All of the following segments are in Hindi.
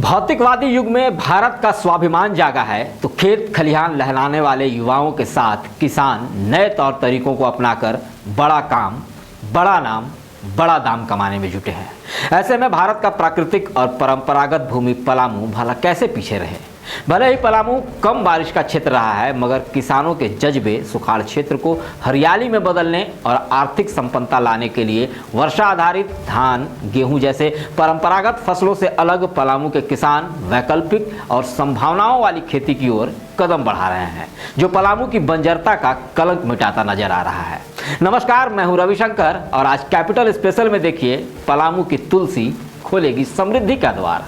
भौतिकवादी युग में भारत का स्वाभिमान जागा है तो खेत खलिहान लहलाने वाले युवाओं के साथ किसान नए तौर तरीकों को अपनाकर बड़ा काम, बड़ा नाम, बड़ा दाम कमाने में जुटे हैं। ऐसे में भारत का प्राकृतिक और परंपरागत भूमि पलामू भला कैसे पीछे रहे। भले ही पलामू कम बारिश का क्षेत्र रहा है, मगर किसानों के जज्बे सुखाड़ क्षेत्र को हरियाली में बदलने और आर्थिक संपन्नता लाने के लिए वर्षा आधारित धान, गेहूं जैसे परंपरागत फसलों से अलग पलामू के किसान वैकल्पिक और संभावनाओं वाली खेती की ओर कदम बढ़ा रहे हैं, जो पलामू की बंजरता का कलंक मिटाता नजर आ रहा है। नमस्कार, मैं हूं रविशंकर और आज कैपिटल स्पेशल में देखिए पलामू की तुलसी खोलेगी समृद्धि का द्वार।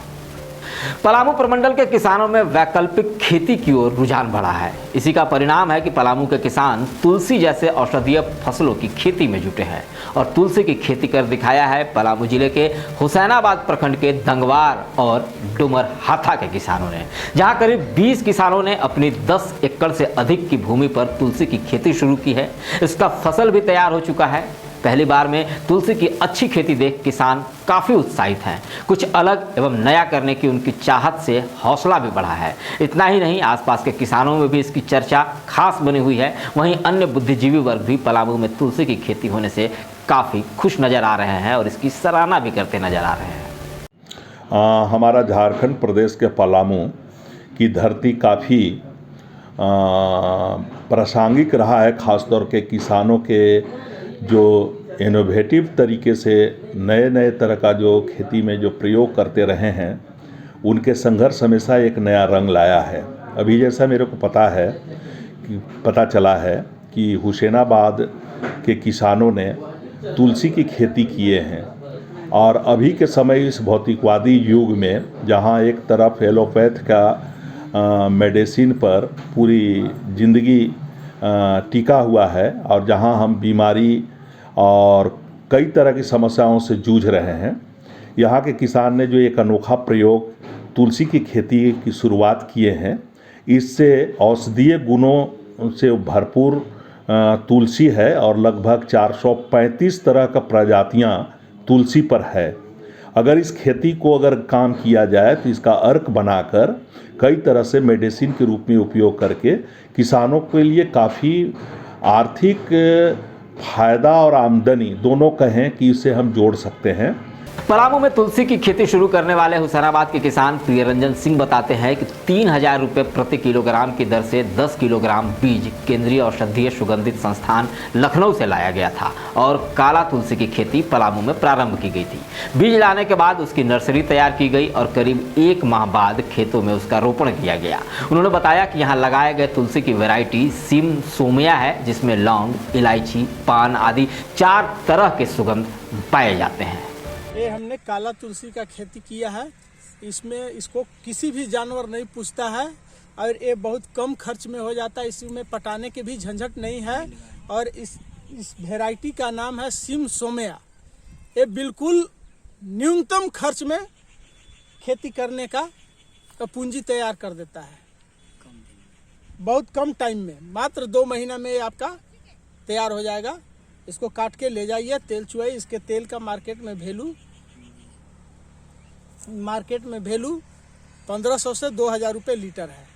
पलामू प्रमंडल के किसानों में वैकल्पिक खेती की ओर रुझान बढ़ा है। इसी का परिणाम है कि पलामू के किसान तुलसी जैसे औषधीय फसलों की खेती में जुटे हैं और तुलसी की खेती कर दिखाया है पलामू जिले के हुसैनाबाद प्रखंड के दंगवार और डुमर हाथा के किसानों ने, जहां करीब 20 किसानों ने अपनी 10 एकड़ से अधिक की भूमि पर तुलसी की खेती शुरू की है। इसका फसल भी तैयार हो चुका है। पहली बार में तुलसी की अच्छी खेती देख किसान काफ़ी उत्साहित हैं। कुछ अलग एवं नया करने की उनकी चाहत से हौसला भी बढ़ा है। इतना ही नहीं, आसपास के किसानों में भी इसकी चर्चा खास बनी हुई है। वहीं अन्य बुद्धिजीवी वर्ग भी पलामू में तुलसी की खेती होने से काफ़ी खुश नज़र आ रहे हैं और इसकी सराहना भी करते नज़र आ रहे हैं। हमारा झारखंड प्रदेश के पलामू की धरती काफ़ी प्रासंगिक रहा है। ख़ासतौर के किसानों के जो इनोवेटिव तरीके से नए नए तरह का जो खेती में जो प्रयोग करते रहे हैं, उनके संघर्ष हमेशा एक नया रंग लाया है। अभी जैसा मेरे को पता चला है कि हुसैनाबाद के किसानों ने तुलसी की खेती किए हैं और अभी के समय इस भौतिकवादी युग में जहां एक तरफ एलोपैथ का मेडिसिन पर पूरी ज़िंदगी टिका हुआ है और जहां हम बीमारी और कई तरह की समस्याओं से जूझ रहे हैं, यहाँ के किसान ने जो एक अनोखा प्रयोग तुलसी की खेती की शुरुआत किए हैं, इससे औषधीय गुणों से भरपूर तुलसी है और लगभग 435 तरह का प्रजातियाँ तुलसी पर है। अगर इस खेती को काम किया जाए तो इसका अर्क बनाकर कई तरह से मेडिसिन के रूप में उपयोग करके किसानों के लिए काफ़ी आर्थिक फ़ायदा और आमदनी दोनों कहें कि इसे हम जोड़ सकते हैं। पलामू में तुलसी की खेती शुरू करने वाले हुसैनाबाद के किसान प्रियरंजन सिंह बताते हैं कि 3000 रुपये प्रति किलोग्राम की दर से 10 किलोग्राम बीज केंद्रीय औषधीय सुगंधित संस्थान लखनऊ से लाया गया था और काला तुलसी की खेती पलामू में प्रारंभ की गई थी। बीज लाने के बाद उसकी नर्सरी तैयार की गई और करीब 1 माह बाद खेतों में उसका रोपण किया गया। उन्होंने बताया कि यहाँ लगाए गए तुलसी की वैरायटी सिम सोमिया है, जिसमें लौंग, इलायची, पान आदि 4 तरह के सुगंध पाए जाते हैं। ये हमने काला तुलसी का खेती किया है। इसको किसी भी जानवर नहीं पूछता है और ये बहुत कम खर्च में हो जाता है। इसमें पटाने के भी झंझट नहीं है और इस वैरायटी का नाम है सिम सोमिया। ये बिल्कुल न्यूनतम खर्च में खेती करने का पूंजी तैयार कर देता है। बहुत कम टाइम में, मात्र 2 महीना में आपका तैयार हो जाएगा। इसको काट के ले जाइए, तेल चुआइए। इसके तेल का मार्केट में वैल्यू 1500 से 2000 रुपये लीटर है।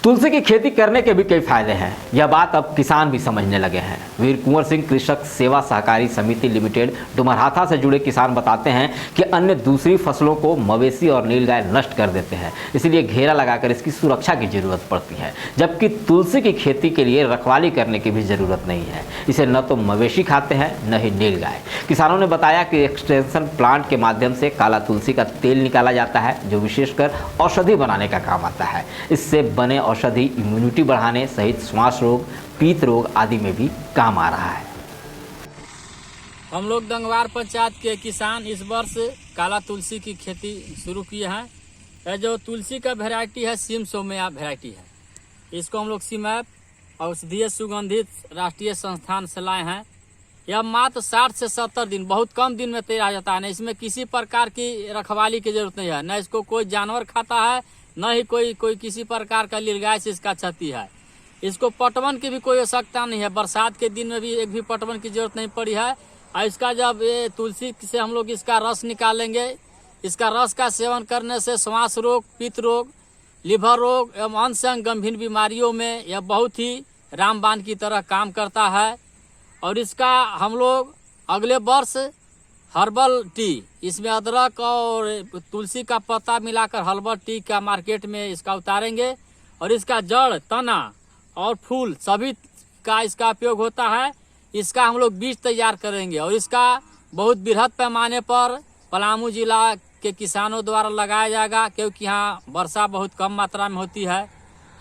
तुलसी की खेती करने के भी कई फायदे हैं। यह बात अब किसान भी समझने लगे हैं। वीर कुंवर सिंह कृषक सेवा सहकारी समिति लिमिटेड डुमरहाथा से जुड़े किसान बताते हैं कि अन्य दूसरी फसलों को मवेशी और नीलगाय नष्ट कर देते हैं, इसलिए घेरा लगाकर इसकी सुरक्षा की जरूरत पड़ती है, जबकि तुलसी की खेती के लिए रखवाली करने की भी जरूरत नहीं है। इसे न तो मवेशी खाते हैं न ही नीलगाय। किसानों ने बताया कि एक्सटेंशन प्लांट के माध्यम से काला तुलसी का तेल निकाला जाता है, जो विशेषकर औषधि बनाने का काम आता है। इससे बने औषधि इम्यूनिटी बढ़ाने सहित श्वास रोग, पीत रोग आदि में भी काम आ रहा है। हम लोग दंगवार पंचायत के किसान इस वर्ष काला तुलसी की खेती शुरू किए हैं। यह जो तुलसी का वैरायटी है सिम सोमिया वैरायटी है। इसको हम लोग सिमैप औषधीय सुगंधित राष्ट्रीय संस्थान से लाए हैं। यह मात्र 60 से 70 दिन, बहुत कम दिन में तैयार हो जाता है। न इसमें किसी प्रकार की रखवाली की जरूरत नहीं है, न इसको कोई जानवर खाता है, न ही कोई किसी प्रकार का नीलगाय से इसका क्षति है। इसको पटवन की भी कोई आवश्यकता नहीं है। बरसात के दिन में भी एक भी पटवन की जरूरत नहीं पड़ी है। और इसका जब ये तुलसी से हम लोग इसका रस निकालेंगे, इसका रस का सेवन करने से श्वास रोग, पित्त रोग, लिवर रोग एवं अन्य संग गंभीर बीमारियों में यह बहुत ही रामबाण की तरह काम करता है। और इसका हम लोग अगले वर्ष हर्बल टी, इसमें अदरक और तुलसी का पत्ता मिलाकर हर्बल टी का मार्केट में इसका उतारेंगे और इसका जड़, तना और फूल सभी का इसका उपयोग होता है। इसका हम लोग बीज तैयार करेंगे और इसका बहुत बृहद पैमाने पर पलामू जिला के किसानों द्वारा लगाया जाएगा, क्योंकि यहाँ वर्षा बहुत कम मात्रा में होती है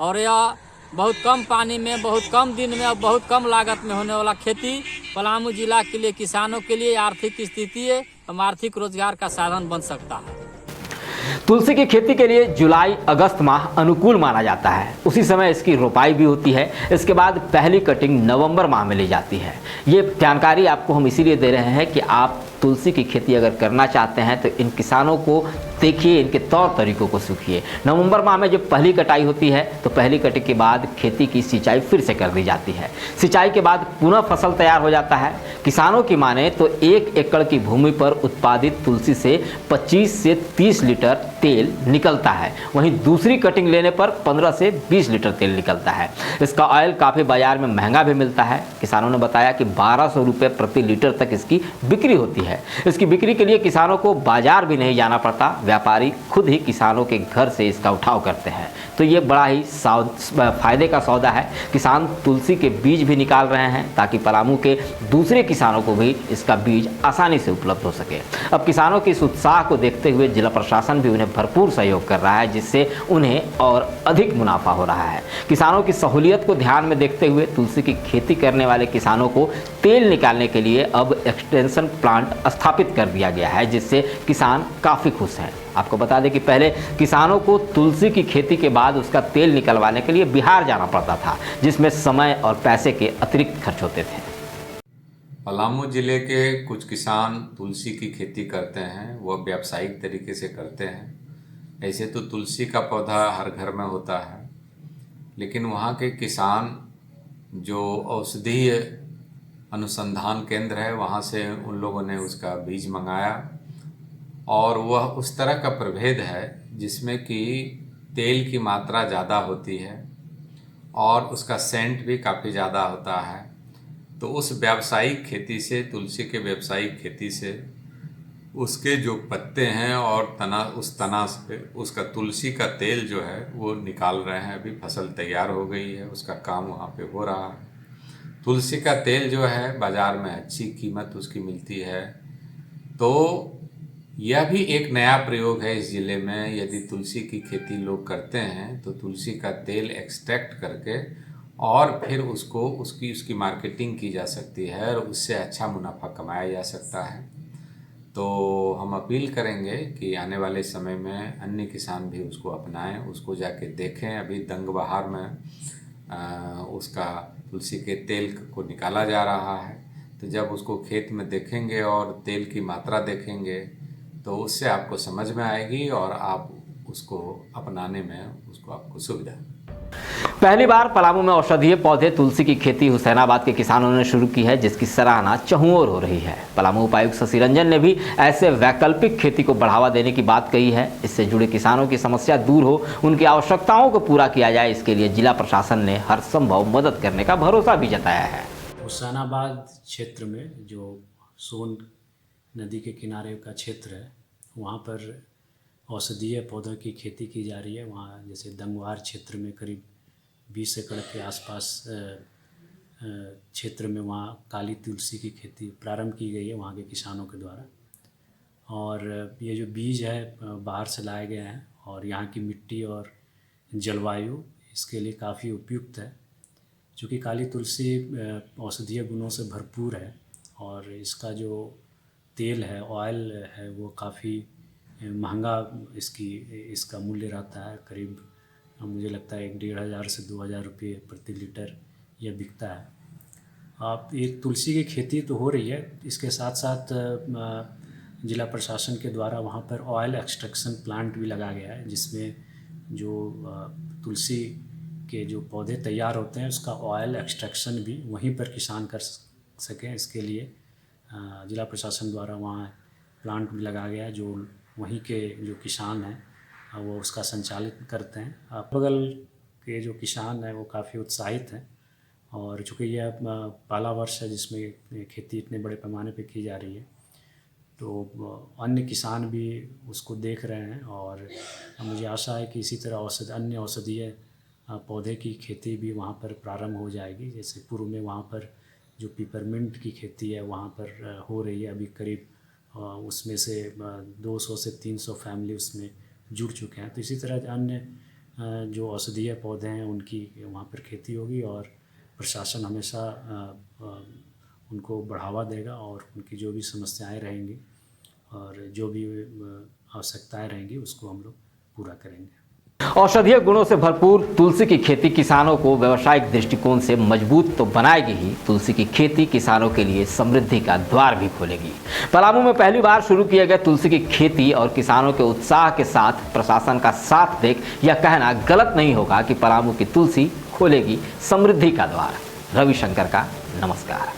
और यह बहुत कम पानी में, बहुत कम दिन में और बहुत कम लागत में होने वाला खेती पलामू जिला के लिए, किसानों के लिए आर्थिक स्थिति एवं आर्थिक रोजगार का साधन बन सकता है। तुलसी की खेती के लिए जुलाई अगस्त माह अनुकूल माना जाता है। उसी समय इसकी रोपाई भी होती है। इसके बाद पहली कटिंग नवंबर माह में ली जाती है। ये जानकारी आपको हम इसीलिए दे रहे हैं कि आप तुलसी की खेती अगर करना चाहते हैं तो इन किसानों को देखिए, इनके तौर तरीकों को सीखिए। नवंबर माह में जब पहली कटाई होती है तो पहली कटाई के बाद खेती की सिंचाई फिर से कर दी जाती है। सिंचाई के बाद पुनः फसल तैयार हो जाता है। किसानों की माने तो 1 एकड़ की भूमि पर उत्पादित तुलसी से 25 से 30 लीटर तेल निकलता है। वहीं दूसरी कटिंग लेने पर 15 से 20 लीटर तेल निकलता है। इसका ऑयल काफ़ी बाजार में महंगा भी मिलता है। किसानों ने बताया कि 1200 रुपये प्रति लीटर तक इसकी बिक्री होती है। इसकी बिक्री के लिए किसानों को बाजार भी नहीं जाना पड़ता, व्यापारी खुद ही किसानों के घर से इसका उठाव करते हैं। तो ये बड़ा ही फायदे का सौदा है। किसान तुलसी के बीज भी निकाल रहे हैं ताकि पलामू के दूसरे किसानों को भी इसका बीज आसानी से उपलब्ध हो सके। अब किसानों के इस उत्साह को देखते हुए जिला प्रशासन भी उन्हें भरपूर सहयोग कर रहा है, जिससे उन्हें और अधिक मुनाफा हो रहा है। किसानों की सहूलियत को ध्यान में देखते हुए तुलसी की खेती करने वाले किसानों को तेल निकालने के लिए अब एक्सटेंशन प्लांट स्थापित कर दिया गया है, जिससे किसान काफ़ी खुश हैं। आपको बता दें कि पहले किसानों को तुलसी की खेती के बाद उसका तेल निकलवाने के लिए बिहार जाना पड़ता था, जिसमें समय और पैसे के अतिरिक्त खर्च होते थे। पलामू ज़िले के कुछ किसान तुलसी की खेती करते हैं, वह व्यावसायिक तरीके से करते हैं। ऐसे तो तुलसी का पौधा हर घर में होता है, लेकिन वहाँ के किसान जो औषधीय अनुसंधान केंद्र है, वहाँ से उन लोगों ने उसका बीज मंगाया और वह उस तरह का प्रभेद है जिसमें कि तेल की मात्रा ज़्यादा होती है और उसका सेंट भी काफ़ी ज़्यादा होता है। तो उस व्यावसायिक खेती से, तुलसी के व्यावसायिक खेती से उसके जो पत्ते हैं और तना, उस तना से उसका तुलसी का तेल जो है वो निकाल रहे हैं। अभी फसल तैयार हो गई है, उसका काम वहाँ पे हो रहा है। तुलसी का तेल जो है बाज़ार में अच्छी कीमत उसकी मिलती है। तो यह भी एक नया प्रयोग है इस ज़िले में। यदि तुलसी की खेती लोग करते हैं तो तुलसी का तेल एक्सट्रैक्ट करके और फिर उसकी मार्केटिंग की जा सकती है और उससे अच्छा मुनाफा कमाया जा सकता है। तो हम अपील करेंगे कि आने वाले समय में अन्य किसान भी उसको अपनाएं, उसको जाके देखें। अभी दंग बहार में उसका तुलसी के तेल को निकाला जा रहा है। तो जब उसको खेत में देखेंगे और तेल की मात्रा देखेंगे तो उससे आपको समझ में आएगी और आप उसको अपनाने में आपको सुविधा। पहली बार पलामू में औषधीय पौधे तुलसी की खेती हुसैनाबाद के किसानों ने शुरू की है, जिसकी सराहना चहुओर हो रही है। पलामू उपायुक्त शशि रंजन ने भी ऐसे वैकल्पिक खेती को बढ़ावा देने की बात कही है। इससे जुड़े किसानों की समस्या दूर हो, उनकी आवश्यकताओं को पूरा किया जाए, इसके लिए जिला प्रशासन ने हर संभव मदद करने का भरोसा भी जताया है। हुसैनाबाद क्षेत्र में जो सोन नदी के किनारे का क्षेत्र है, वहाँ पर औषधीय पौधों की खेती की जा रही है। वहाँ जैसे दंगवार क्षेत्र में करीब 20 एकड़ के आसपास क्षेत्र में वहाँ काली तुलसी की खेती प्रारंभ की गई है वहाँ के किसानों के द्वारा। और ये जो बीज है बाहर से लाए गए हैं और यहाँ की मिट्टी और जलवायु इसके लिए काफ़ी उपयुक्त है, क्योंकि काली तुलसी औषधीय गुणों से भरपूर है और इसका जो तेल है, ऑयल है, वो काफ़ी महंगा इसका मूल्य रहता है। करीब मुझे लगता है 1,500 से 2,000 रुपये प्रति लीटर यह बिकता है। आप एक तुलसी की खेती तो हो रही है, इसके साथ साथ जिला प्रशासन के द्वारा वहाँ पर ऑयल एक्सट्रैक्शन प्लांट भी लगाया गया है, जिसमें जो तुलसी के जो पौधे तैयार होते हैं उसका ऑयल एक्सट्रैक्शन भी वहीं पर किसान कर सकें। इसके लिए जिला प्रशासन द्वारा वहाँ प्लांट भी लगाया गया है, जो वहीं के जो किसान हैं वो उसका संचालित करते हैं। बगल के जो किसान हैं वो काफ़ी उत्साहित हैं और चूँकि यह पहला वर्ष है जिसमें खेती इतने बड़े पैमाने पे की जा रही है, तो अन्य किसान भी उसको देख रहे हैं और मुझे आशा है कि इसी तरह अन्य औषधीय पौधे की खेती भी वहाँ पर प्रारंभ हो जाएगी। जैसे पूर्व में वहाँ पर जो पिपरमिंट की खेती है वहाँ पर हो रही है, अभी करीब उसमें से 200 से 300 फैमिली उसमें जुड़ चुके हैं। तो इसी तरह अन्य जो औषधीय पौधे हैं उनकी वहाँ पर खेती होगी और प्रशासन हमेशा उनको बढ़ावा देगा और उनकी जो भी समस्याएं रहेंगी और जो भी आवश्यकताएं रहेंगी उसको हम लोग पूरा करेंगे। औषधीय गुणों से भरपूर तुलसी की खेती किसानों को व्यावसायिक दृष्टिकोण से मजबूत तो बनाएगी ही, तुलसी की खेती किसानों के लिए समृद्धि का द्वार भी खोलेगी। पलामू में पहली बार शुरू किए गए तुलसी की खेती और किसानों के उत्साह के साथ प्रशासन का साथ देख यह कहना गलत नहीं होगा कि पलामू की तुलसी खोलेगी समृद्धि का द्वार। रविशंकर का नमस्कार।